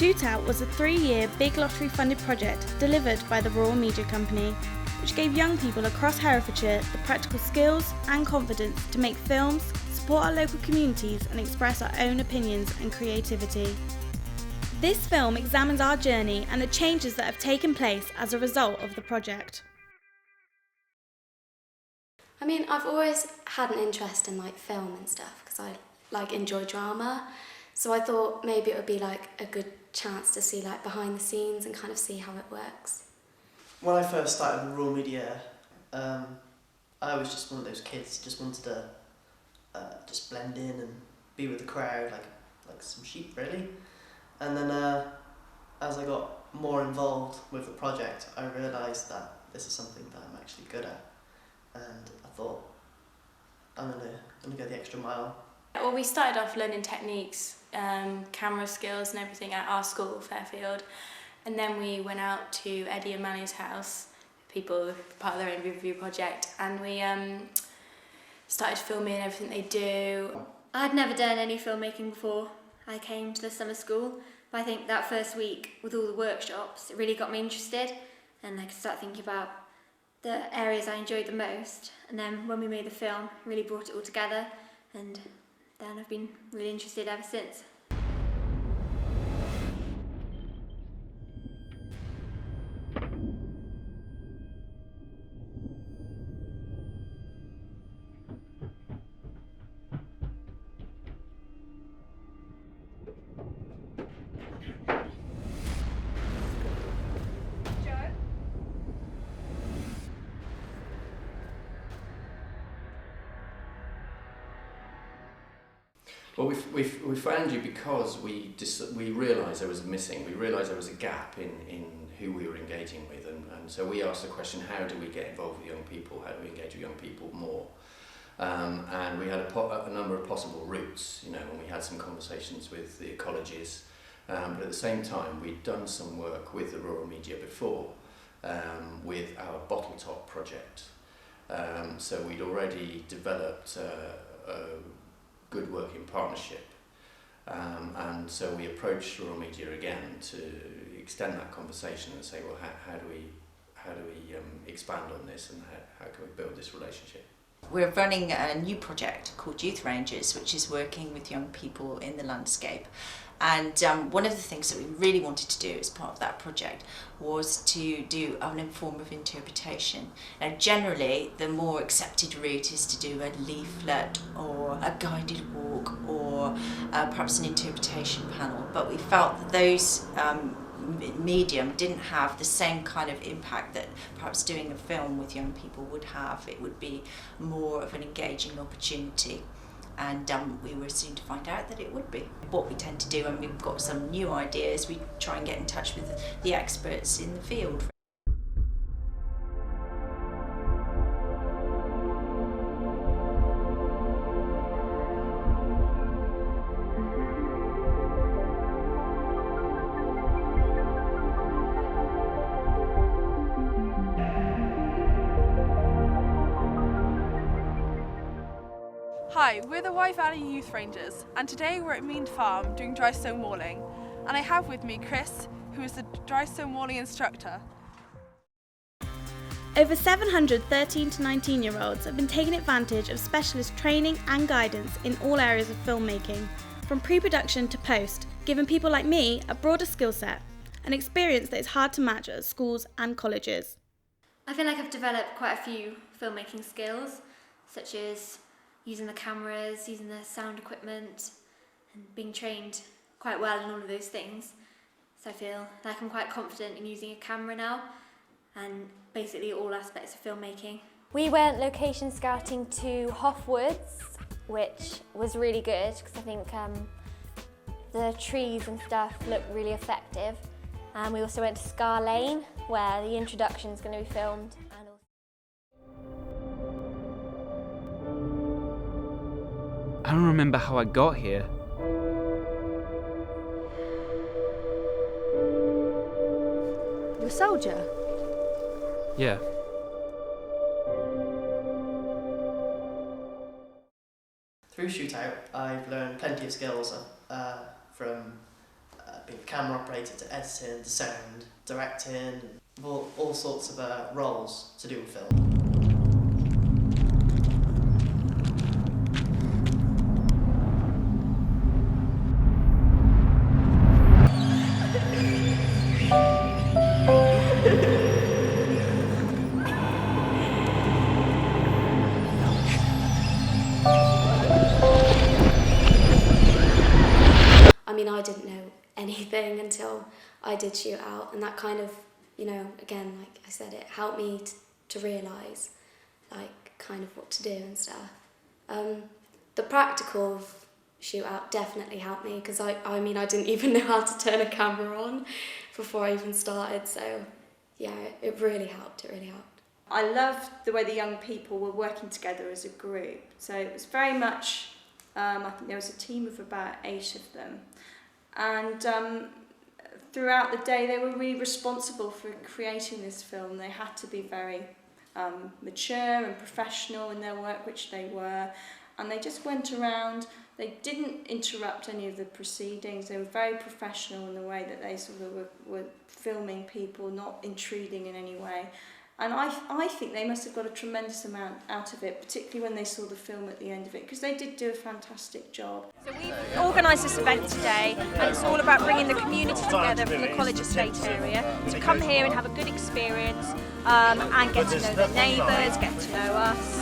Shootout was a 3-year big lottery funded project delivered by the Royal Media Company, which gave young people across Herefordshire the practical skills and confidence to make films, support our local communities and express our own opinions and creativity. This film examines our journey and the changes that have taken place as a result of the project. I mean, I've always had an interest in film and stuff because I enjoy drama. So I thought maybe it would be a good chance to see behind the scenes and kind of see how it works. When I first started in Royal Media, I was just one of those kids, just wanted to just blend in and be with the crowd, like some sheep really. And then as I got more involved with the project, I realised that this is something that I'm actually good at. And I thought, I'm gonna go the extra mile. Well, we started off learning techniques, camera skills and everything at our school, Fairfield. And then we went out to Eddie and Manny's house, people part of their own review project, and we started filming everything they do. I'd never done any filmmaking before I came to the summer school, but I think that first week with all the workshops, it really got me interested, and I could start thinking about the areas I enjoyed the most. And then when we made the film, it really brought it all together, and then I've been really interested ever since. Well, we found you because we realised there was a missing. We realised there was a gap in who we were engaging with, and so we asked the question: how do we get involved with young people? How do we engage with young people more? And we had a number of possible routes, and we had some conversations with the colleges, but at the same time we'd done some work with the Rural Media before, with our Bottle Top project. So we'd already developed a good working partnership, and so we approached Rural Media again to extend that conversation and say, well, how do we expand on this, and how can we build this relationship? We're running a new project called Youth Rangers, which is working with young people in the landscape. And one of the things that we really wanted to do as part of that project was to do an informative interpretation. Now, generally, the more accepted route is to do a leaflet or a guided walk or perhaps an interpretation panel. But we felt that those medium didn't have the same kind of impact that perhaps doing a film with young people would have. It would be more of an engaging opportunity. And we were soon to find out that it would be. What we tend to do when we've got some new ideas, we try and get in touch with the experts in the field. Hi, we're the Wye Valley Youth Rangers, and today we're at Mead Farm doing dry stone walling. And I have with me Chris, who is the dry stone walling instructor. Over 700 13 to 19-year-olds have been taking advantage of specialist training and guidance in all areas of filmmaking, from pre-production to post, giving people like me a broader skill set, an experience that is hard to match at schools and colleges. I feel like I've developed quite a few filmmaking skills, such as using the cameras, using the sound equipment, and being trained quite well in all of those things. So I feel like I'm quite confident in using a camera now, and basically all aspects of filmmaking. We went location scouting to Hoff Woods, which was really good because I think the trees and stuff look really effective. And we also went to Scar Lane, where the introduction is going to be filmed. I don't remember how I got here. You're a soldier? Yeah. Through Shootout, I've learned plenty of skills from being a camera operator to editing, to sound, directing, and all sorts of roles to do with film. I mean, I didn't know anything until I did shoot out, and that kind of, you know, again, like I said, it helped me to realise, like, kind of what to do and stuff. The practical shoot out definitely helped me, because I mean, I didn't even know how to turn a camera on before I even started, so yeah, it really helped, I loved the way the young people were working together as a group, so it was very much, I think there was a team of about 8 of them, and throughout the day they were really responsible for creating this film. They had to be very mature and professional in their work, which they were, and they just went around. They didn't interrupt any of the proceedings. They were very professional in the way that they sort of were filming people, not intruding in any way. And I think they must have got a tremendous amount out of it, particularly when they saw the film at the end of it, because they did do a fantastic job. So we've organised this event today, and it's all about bringing the community together from the College Estate area to come here and have a good experience and get to know their neighbours, get to know us,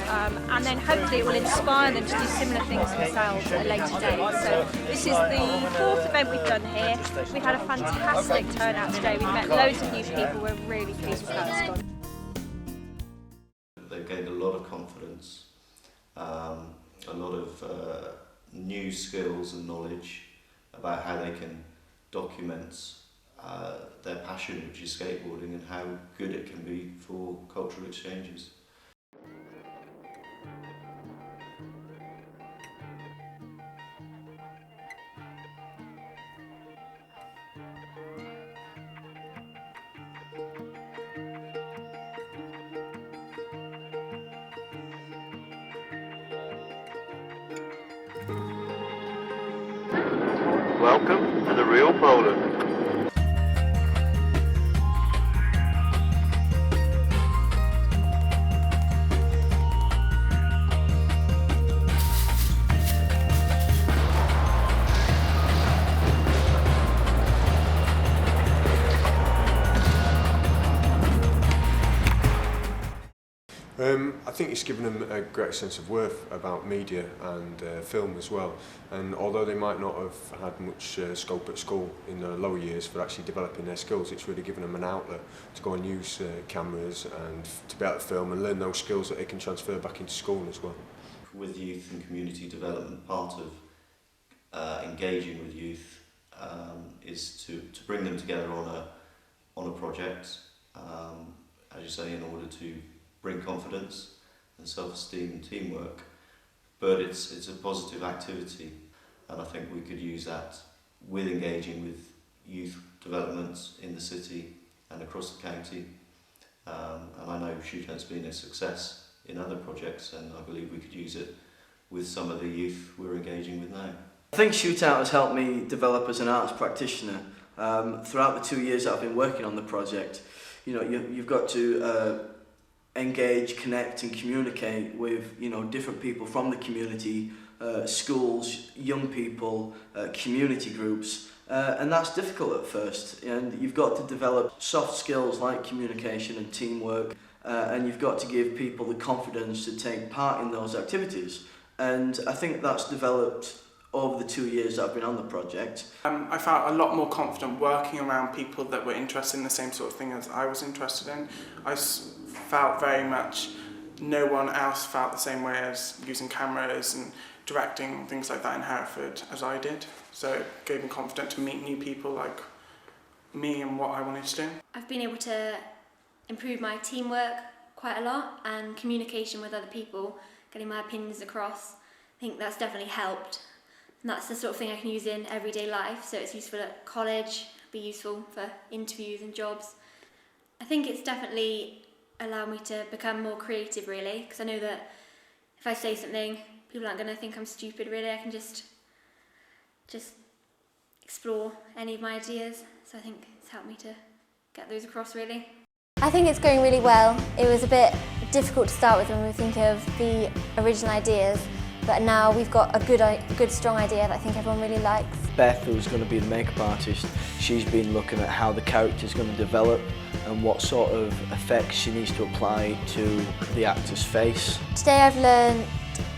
and then hopefully it will inspire them to do similar things themselves at a later date. So this is the 4th event we've done here. We've had a fantastic turnout today. We've met loads of new people. We're really pleased with how it's gone. They've gained a lot of confidence, a lot of new skills and knowledge about how they can document their passion, which is skateboarding, and how good it can be for cultural exchanges. Welcome to the real Poland. I think it's given them a great sense of worth about media and film as well, and although they might not have had much scope at school in the lower years for actually developing their skills, it's really given them an outlet to go and use cameras and to be able to film and learn those skills that they can transfer back into school as well. With youth and community development, part of engaging with youth is to bring them together on a project, as you say, in order to bring confidence and self-esteem and teamwork, but it's a positive activity, and I think we could use that with engaging with youth developments in the city and across the county, and I know Shootout's been a success in other projects, and I believe we could use it with some of the youth we're engaging with now. I think Shootout has helped me develop as an arts practitioner. Throughout the 2 years that I've been working on the project, you know, you've got to engage, connect and communicate with, you know, different people from the community, schools, young people, community groups, and that's difficult at first, and you've got to develop soft skills like communication and teamwork, and you've got to give people the confidence to take part in those activities, and I think that's developed over the 2 years that I've been on the project. I felt a lot more confident working around people that were interested in the same sort of thing as I was interested in. I felt very much no one else felt the same way as using cameras and directing things like that in Hereford as I did. So it gave me confidence to meet new people like me and what I wanted to do. I've been able to improve my teamwork quite a lot and communication with other people, getting my opinions across. I think that's definitely helped. And that's the sort of thing I can use in everyday life, so it's useful at college, be useful for interviews and jobs. I think it's definitely allowed me to become more creative, really, because I know that if I say something, people aren't going to think I'm stupid, really. I can just explore any of my ideas. So I think it's helped me to get those across really. I think it's going really well. It was a bit difficult to start with when we were thinking of the original ideas, but now we've got a good strong idea that I think everyone really likes. Beth, who's going to be the makeup artist, she's been looking at how the character's going to develop and what sort of effects she needs to apply to the actor's face. Today I've learned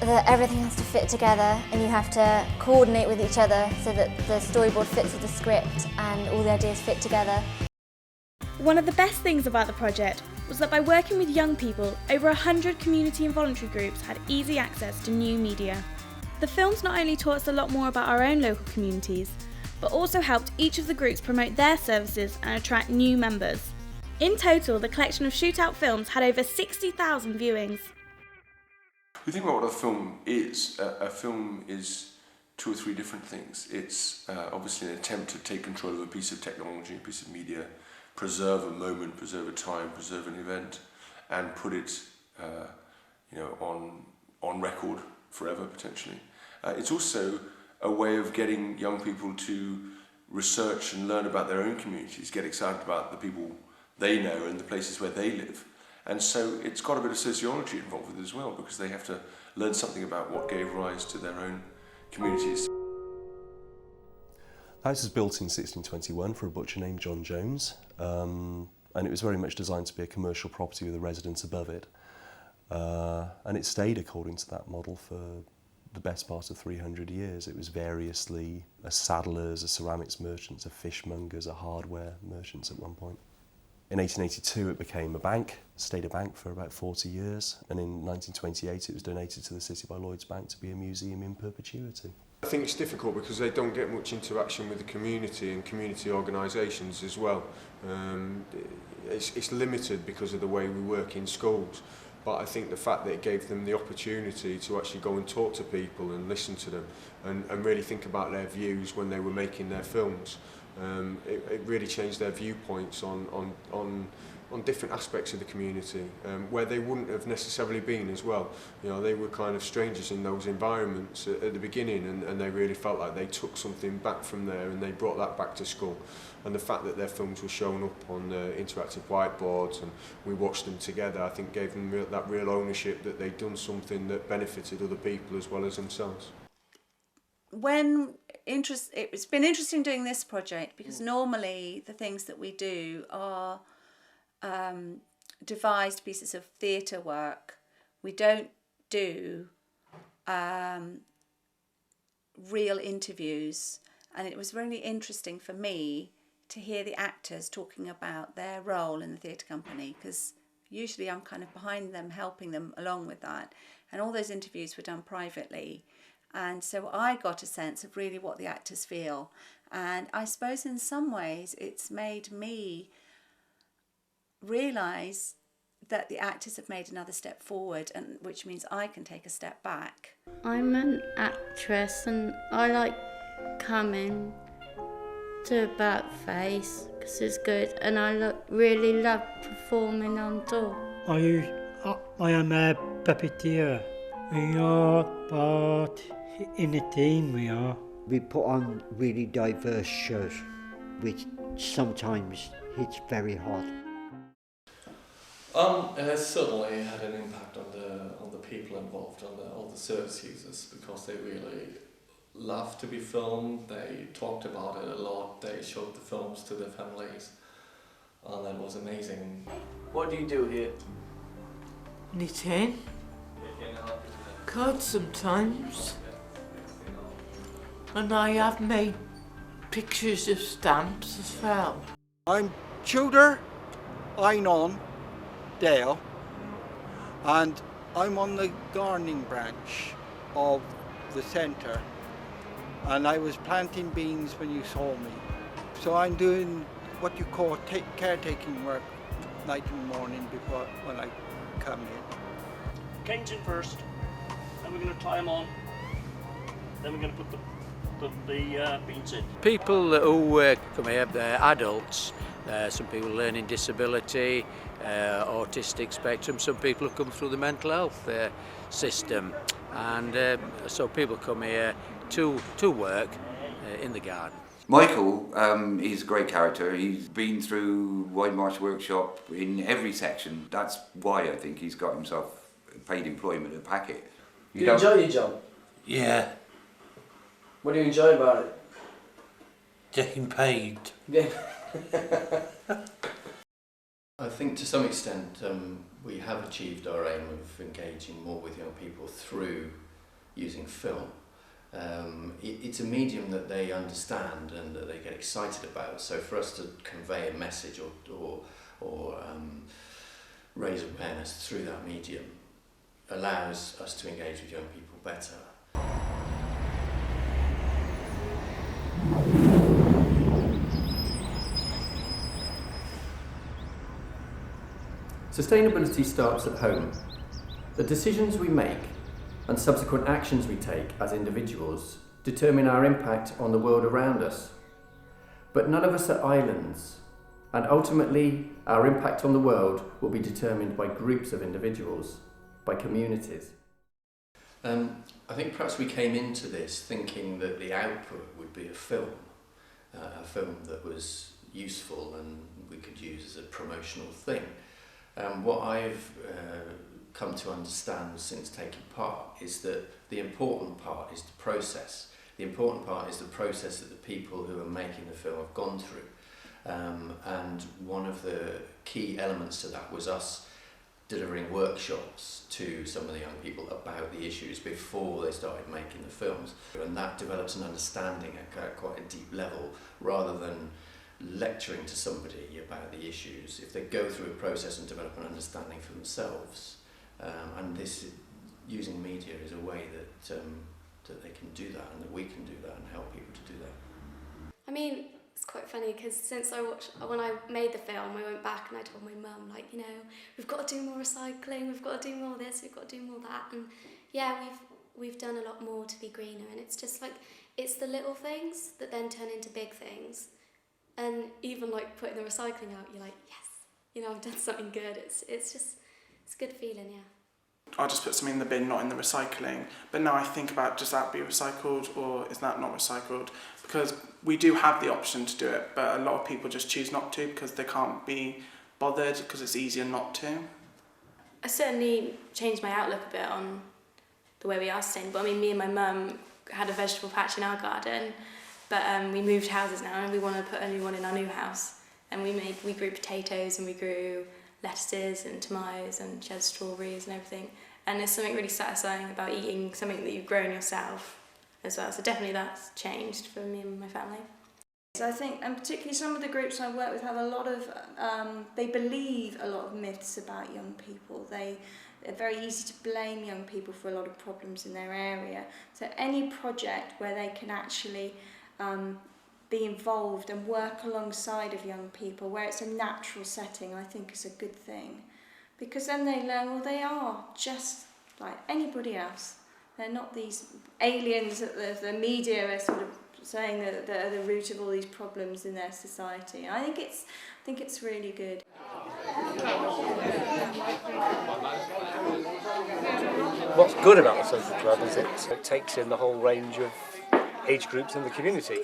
that everything has to fit together and you have to coordinate with each other so that the storyboard fits with the script and all the ideas fit together. One of the best things about the project was that by working with young people, over 100 community and voluntary groups had easy access to new media. The films not only taught us a lot more about our own local communities, but also helped each of the groups promote their services and attract new members. In total, the collection of Shootout films had over 60,000 viewings. If you think about what a film is 2 or 3 different things. It's obviously an attempt to take control of a piece of technology, a piece of media, preserve a moment, preserve a time, preserve an event, and put it, on record forever potentially. It's also a way of getting young people to research and learn about their own communities, get excited about the people they know and the places where they live. And so it's got a bit of sociology involved with it as well, because they have to learn something about what gave rise to their own communities. The house was built in 1621 for a butcher named John Jones, and it was very much designed to be a commercial property with a residence above it. And it stayed according to that model for the best part of 300 years. It was variously a saddler's, a ceramics merchant's, a fishmonger's, a hardware merchant's at one point. In 1882 it became a bank, stayed a bank for about 40 years, and in 1928 it was donated to the city by Lloyds Bank to be a museum in perpetuity. I think it's difficult because they don't get much interaction with the community and community organisations as well. It's limited because of the way we work in schools, but I think the fact that it gave them the opportunity to actually go and talk to people and listen to them and really think about their views when they were making their films, it really changed their viewpoints on different aspects of the community, where they wouldn't have necessarily been as well. You know, they were kind of strangers in those environments at the beginning, and they really felt like they took something back from there and they brought that back to school. And the fact that their films were shown up on interactive whiteboards and we watched them together, I think gave them that real ownership that they'd done something that benefited other people as well as themselves. It's been interesting doing this project because normally the things that we do are devised pieces of theatre work. We don't do real interviews, and it was really interesting for me to hear the actors talking about their role in the theatre company, because usually I'm kind of behind them helping them along with that, and all those interviews were done privately, and so I got a sense of really what the actors feel, and I suppose in some ways it's made me realise that the actors have made another step forward, and which means I can take a step back. I'm an actress and I like coming to About Face because it's good, and I really love performing on tour. I am a puppeteer. We are part in a team, we are. We put on really diverse shows, which sometimes hits very hard. It has certainly had an impact on the people involved, on all the service users, because they really loved to be filmed. They talked about it a lot. They showed the films to their families, and that was amazing. What do you do here? Knitting, cards sometimes, and I have made pictures of stamps as well. I'm Tudor Einon Dale, and I'm on the gardening branch of the centre, and I was planting beans when you saw me. So I'm doing what you call caretaking work night and morning before when I come in. Canes in first, then we're going to tie them on, then we're going to put the beans in. People who come here, they're adults, some people learning disability, autistic spectrum, some people have come through the mental health system, and so people come here to work in the garden. Michael, he's a great character. He's been through Wide Marsh Workshop in every section. That's why I think he's got himself paid employment at Packet. Do you enjoy your job? Yeah. What do you enjoy about it? Getting paid. Yeah. I think to some extent we have achieved our aim of engaging more with young people through using film. It's a medium that they understand and that they get excited about, so for us to convey a message or raise awareness through that medium allows us to engage with young people better. Sustainability starts at home. The decisions we make and subsequent actions we take as individuals determine our impact on the world around us. But none of us are islands, and ultimately our impact on the world will be determined by groups of individuals, by communities. I think perhaps we came into this thinking that the output would be a film that was useful and we could use as a promotional thing. What I've come to understand since taking part is that the important part is the process. The important part is the process that the people who are making the film have gone through. And one of the key elements to that was us delivering workshops to some of the young people about the issues before they started making the films. And that develops an understanding at quite a deep level, rather than lecturing to somebody about the issues. If they go through a process and develop an understanding for themselves, and this using media is a way that they can do that, and that we can do that and help people to do that. I mean, it's quite funny because when I made the film, I went back and I told my mum, like, you know, we've got to do more recycling, we've got to do more this, we've got to do more that, and yeah, we've done a lot more to be greener, and it's just like, it's the little things that then turn into big things. And even like putting the recycling out, you're like, yes, you know, I've done something good. It's a good feeling, yeah. I'll just put something in the bin, not in the recycling. But now I think about, does that be recycled or is that not recycled? Because we do have the option to do it, but a lot of people just choose not to because they can't be bothered, because it's easier not to. I certainly changed my outlook a bit on the way we are sustainable. I mean, me and my mum had a vegetable patch in our garden, but we moved houses now and we want to put a new one in our new house. And we grew potatoes and we grew lettuces and tomatoes and she had strawberries and everything. And there's something really satisfying about eating something that you've grown yourself as well. So definitely that's changed for me and my family. So I think, and particularly some of the groups I work with have a lot of, they believe a lot of myths about young people. They're very easy to blame young people for a lot of problems in their area. So any project where they can actually be involved and work alongside of young people, where it's a natural setting, I think is a good thing. Because then they learn, well, they are just like anybody else. They're not these aliens that the media are sort of saying that are the root of all these problems in their society. I think it's really good. What's good about the social club is it takes in the whole range of age groups in the community.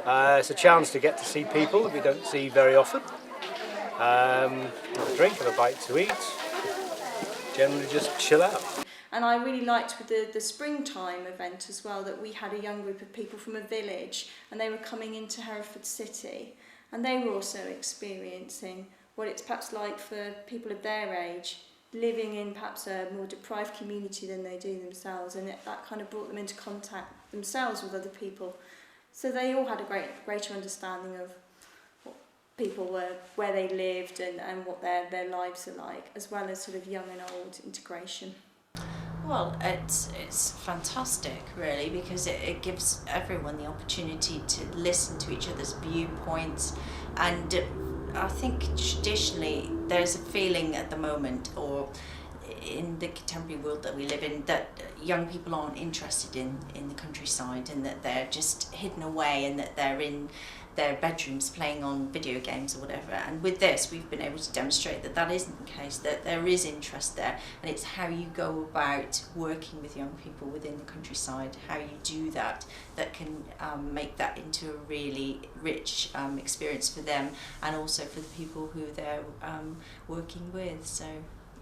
It's a chance to get to see people that we don't see very often. Have a drink, have a bite to eat, generally just chill out. And I really liked with the springtime event as well that we had a young group of people from a village and they were coming into Hereford City and they were also experiencing what it's perhaps like for people of their age living in perhaps a more deprived community than they do themselves, and that kind of brought them into contact themselves with other people. So they all had a greater understanding of what people were, where they lived and what their lives are like, as well as sort of young and old integration. Well, it's fantastic, really, because it gives everyone the opportunity to listen to each other's viewpoints. And I think traditionally there's a feeling at the moment, or in the contemporary world that we live in, that young people aren't interested in the countryside, and that they're just hidden away, and that they're in their bedrooms playing on video games or whatever. And with this, we've been able to demonstrate that that isn't the case, that there is interest there, and it's how you go about working with young people within the countryside, how you do that, that can make that into a really rich experience for them, and also for the people who they're working with. So,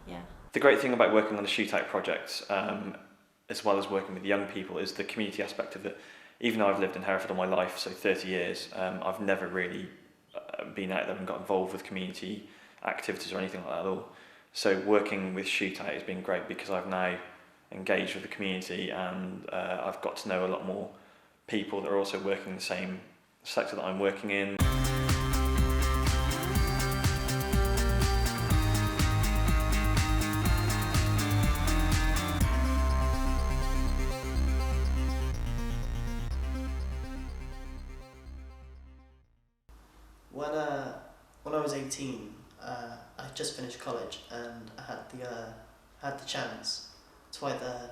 yeah. The great thing about working on the Shootout project, as well as working with young people, is the community aspect of it. Even though I've lived in Hereford all my life, so 30 years, I've never really been out there and got involved with community activities or anything like that at all. So working with Shootout has been great because I've now engaged with the community, and I've got to know a lot more people that are also working in the same sector that I'm working in. When I was 18, I just finished college, and I had the chance to either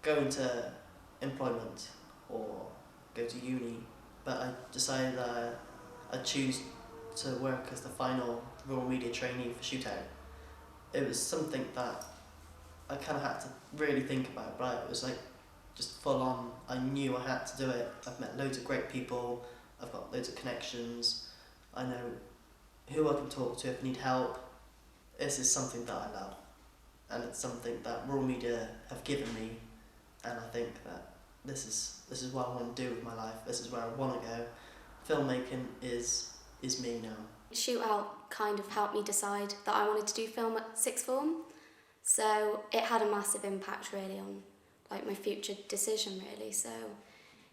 go into employment or go to uni, but I decided I'd choose to work as the final rural media trainee for Shootout. It was something that I kind of had to really think about, but it was like just full on. I knew I had to do it. I've met loads of great people, I've got loads of connections, I know who I can talk to if I need help. This is something that I love, and it's something that rural media have given me, and I think that this is what I want to do with my life. This is where I want to go. Filmmaking is me now. Shootout kind of helped me decide that I wanted to do film at sixth form, so it had a massive impact really on like my future decision really. So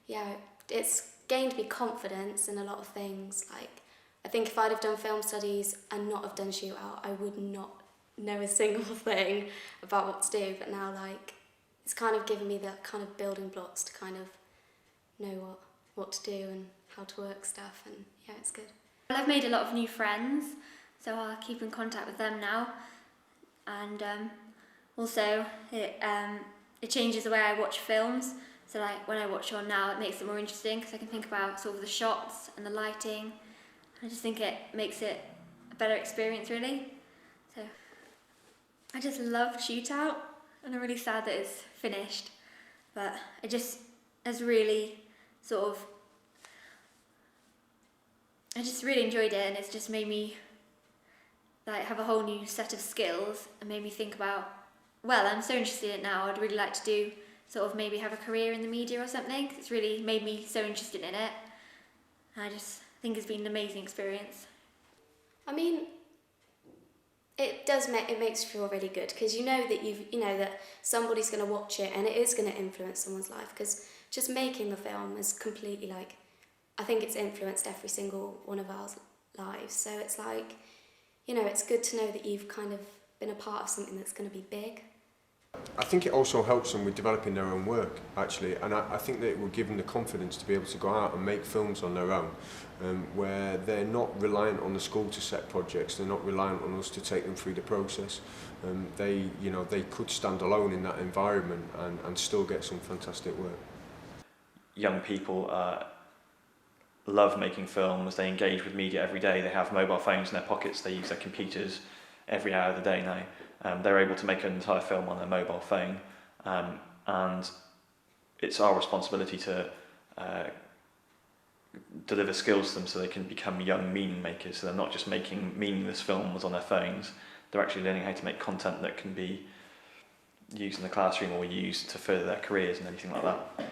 yeah, it's gained me confidence in a lot of things. Like, I think if I'd have done film studies and not have done Shootout, I would not know a single thing about what to do. But now, like, it's kind of given me the kind of building blocks to kind of know what to do and how to work stuff, and yeah, it's good. I've made a lot of new friends, so I'll keep in contact with them now. And also, it changes the way I watch films. So like when I watch one now, it makes it more interesting because I can think about sort of the shots and the lighting. I just think it makes it a better experience really. So I just loved Shootout, and I'm really sad that it's finished. But it just has really sort of, I just really enjoyed it, and it's just made me like have a whole new set of skills and made me think about, well, I'm so interested in it now, I'd really like to do sort of maybe have a career in the media or something. It's really made me so interested in it. I just think it's been an amazing experience. I mean, it makes you feel really good because you know that somebody's going to watch it and it is going to influence someone's life, because just making the film is completely like, I think it's influenced every single one of our lives. So it's like, it's good to know that you've kind of been a part of something that's going to be big. I think it also helps them with developing their own work, actually, and I think that it will give them the confidence to be able to go out and make films on their own, where they're not reliant on the school to set projects, they're not reliant on us to take them through the process. They could stand alone in that environment and still get some fantastic work. Young people love making films, they engage with media every day, they have mobile phones in their pockets, they use their computers every hour of the day now. They're able to make an entire film on their mobile phone, and it's our responsibility to deliver skills to them so they can become young meaning makers. So they're not just making meaningless films on their phones, they're actually learning how to make content that can be used in the classroom or used to further their careers and anything like that.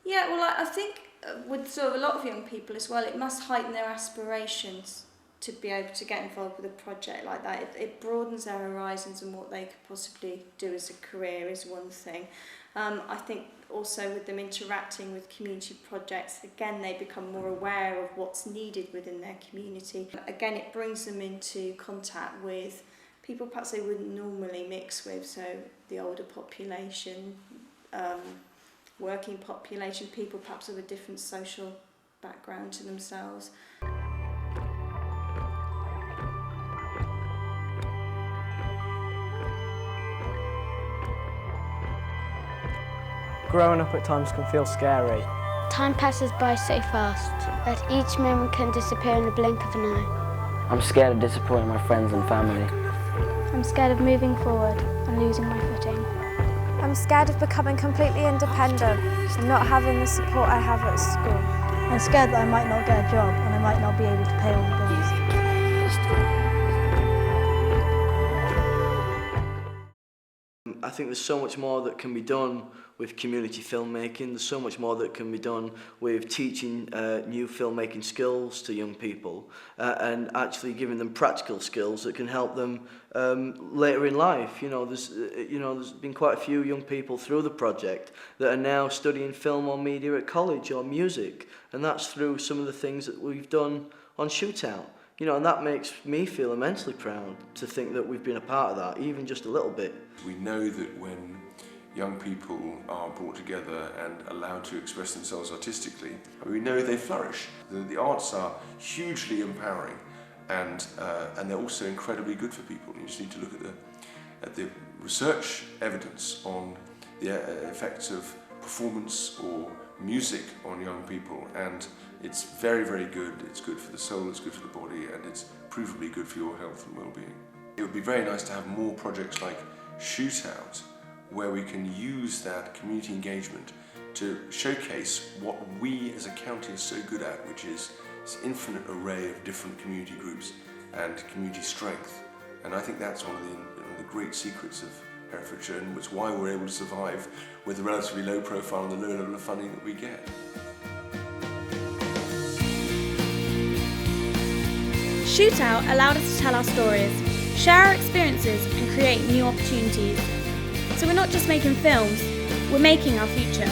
Yeah, well, I think with sort of a lot of young people as well, it must heighten their aspirations to be able to get involved with a project like that. It broadens their horizons, and what they could possibly do as a career is one thing. I think also with them interacting with community projects, again, they become more aware of what's needed within their community. Again, it brings them into contact with people perhaps they wouldn't normally mix with, so the older population, working population, people perhaps of a different social background to themselves. Growing up at times can feel scary. Time passes by so fast that each moment can disappear in the blink of an eye. I'm scared of disappointing my friends and family. I'm scared of moving forward and losing my footing. I'm scared of becoming completely independent and not having the support I have at school. I'm scared that I might not get a job and I might not be able to pay all the bills. I think there's so much more that can be done with community filmmaking. There's so much more that can be done with teaching new filmmaking skills to young people and actually giving them practical skills that can help them later in life. There's been quite a few young people through the project that are now studying film or media at college or music, and that's through some of the things that we've done on Shootout. And that makes me feel immensely proud to think that we've been a part of that, even just a little bit. We know that when young people are brought together and allowed to express themselves artistically, we know they flourish. The arts are hugely empowering and they're also incredibly good for people. You just need to look at the research evidence on the effects of performance or music on young people, and it's very, very good. It's good for the soul, it's good for the body, and it's provably good for your health and well-being. It would be very nice to have more projects like Shootout, where we can use that community engagement to showcase what we as a county are so good at, which is this infinite array of different community groups and community strength. And I think that's one of the great secrets of Herefordshire, and it's why we're able to survive with the relatively low profile and the low level of funding that we get. Shootout allowed us to tell our stories, share our experiences and create new opportunities. So we're not just making films, we're making our future.